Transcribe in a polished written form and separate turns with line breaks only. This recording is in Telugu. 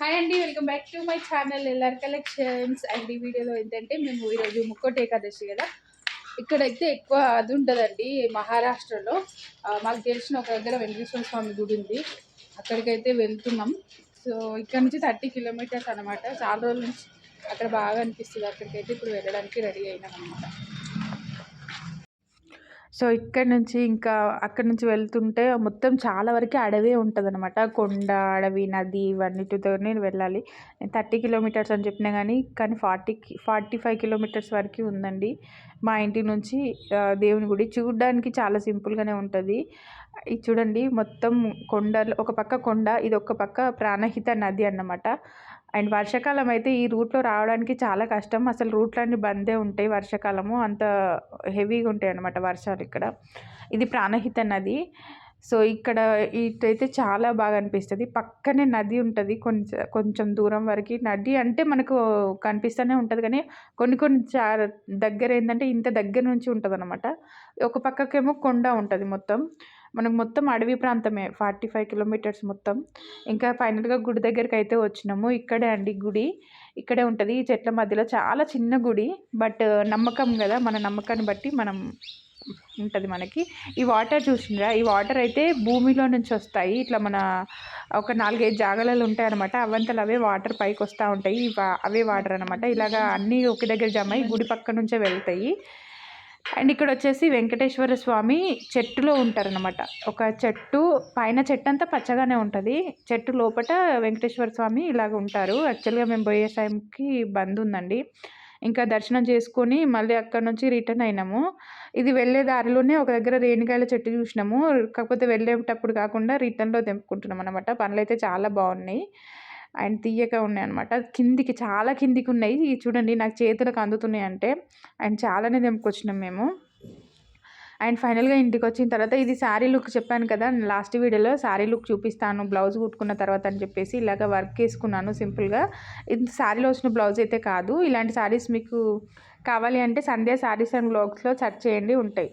హాయ్ అండి, welcome back to my channel LR collections. And ఈ వీడియోలో ఏంటంటే మేము ఈరోజు ముక్కోటి ఏకాదశి కదా, ఇక్కడైతే ఎక్కువ అది ఉంటుందండి మహారాష్ట్రలో. మాకు తెలిసిన ఒక దగ్గర వెంకటేశ్వర స్వామి గుడి ఉంది, అక్కడికైతే వెళ్తున్నాం. సో ఇక్కడ నుంచి 30 కిలోమీటర్స్ అనమాట. చాలా రోజుల నుంచి అక్కడ బాగా అనిపిస్తుంది, అక్కడికైతే ఇప్పుడు వెళ్ళడానికి రెడీ అయినాం అనమాట. సో ఇక్కడ నుంచి ఇంకా అక్కడి నుంచి వెళ్తుంటే మొత్తం చాలా వరకు అడవే ఉంటుంది అనమాట. కొండ, అడవి, నది ఇవన్నిటితోనే వెళ్ళాలి. 30 కిలోమీటర్స్ అని చెప్పినా కానీ 45 కిలోమీటర్స్ వరకు ఉందండి మా ఇంటి నుంచి. దేవుని గుడి చూడడానికి చాలా సింపుల్గానే ఉంటుంది. ఇది చూడండి, మొత్తం కొండలు, ఒక పక్క కొండ, ఇది ఒక పక్క ప్రాణహిత నది అన్నమాట. అండ్ వర్షాకాలం అయితే ఈ రూట్లో రావడానికి చాలా కష్టం. అసలు రూట్లన్నీ బందే ఉంటాయి వర్షాకాలము, అంత హెవీగా ఉంటాయి అన్నమాట వర్షాలు ఇక్కడ. ఇది ప్రాణహిత నది. సో ఇక్కడ ఇటైతే చాలా బాగా అనిపిస్తుంది. పక్కనే నది ఉంటుంది, కొంచెం దూరం వరకు. నది అంటే మనకు కనిపిస్తూనే ఉంటుంది, కానీ కొన్ని దగ్గర ఏంటంటే ఇంత దగ్గర నుంచి ఉంటుంది అనమాట. ఒక పక్కకేమో కొండ ఉంటుంది. మనకు మొత్తం అడవి ప్రాంతమే, 45 కిలోమీటర్స్ మొత్తం. ఇంకా ఫైనల్గా గుడి దగ్గరికి అయితే వచ్చినాము. ఇక్కడే అండి గుడి, ఇక్కడే ఉంటుంది ఈ చెట్ల మధ్యలో. చాలా చిన్న గుడి, బట్ నమ్మకం కదా, మన నమ్మకాన్ని బట్టి మనం ఉంటుంది మనకి. ఈ వాటర్ చూసినరా, ఈ వాటర్ అయితే భూమిలో నుంచి వస్తాయి. ఇట్లా మన ఒక 4-5 జాగాలలో ఉంటాయి అనమాట. అవంతలు అవే వాటర్ పైకి వస్తూ ఉంటాయి. అవే వాటర్ అనమాట. ఇలాగా అన్నీ ఒక దగ్గర జమ అయ్యి గుడి పక్క నుంచే వెళ్తాయి. అండ్ ఇక్కడ వచ్చేసి వెంకటేశ్వర స్వామి చెట్టులో ఉంటారనమాట. ఒక చెట్టు పైన, చెట్టు అంతా పచ్చగానే ఉంటుంది, చెట్టు లోపల వెంకటేశ్వర స్వామి ఇలాగ ఉంటారు. యాక్చువల్గా మేము పోయే టైంకి బంద్ ఉందండి. ఇంకా దర్శనం చేసుకొని మళ్ళీ అక్కడ నుంచి రిటర్న్ అయినాము. ఇది వెళ్ళే దారిలోనే ఒక దగ్గర రేణికాయల చెట్టు చూసినాము, కాకపోతే వెళ్ళేటప్పుడు కాకుండా రిటర్న్లో తెంపుకుంటున్నాం అనమాట. పనులు అయితే చాలా బాగున్నాయి అండ్ తీయగా ఉన్నాయి అనమాట. కిందికి, చాలా కిందికి ఉన్నాయి. చూడండి, నాకు చేతులకు అందుతున్నాయి అంటే. అండ్ చాలానే తెంపుకొచ్చినాం మేము. అండ్ ఫైనల్గా ఇంటికి వచ్చిన తర్వాత, ఇది శారీ లుక్ చెప్పాను కదా లాస్ట్ వీడియోలో, శారీ లుక్ చూపిస్తాను బ్లౌజ్ కుట్టుకున్న తర్వాత అని చెప్పేసి ఇలాగ వర్క్ వేసుకున్నాను సింపుల్గా. ఇది శారీలో వచ్చిన బ్లౌజ్ అయితే కాదు. ఇలాంటి శారీస్ మీకు కావాలి అంటే సంధ్య శారీస్ అండ్ బ్లాగ్స్లో సెర్చ్ చేయండి, ఉంటాయి.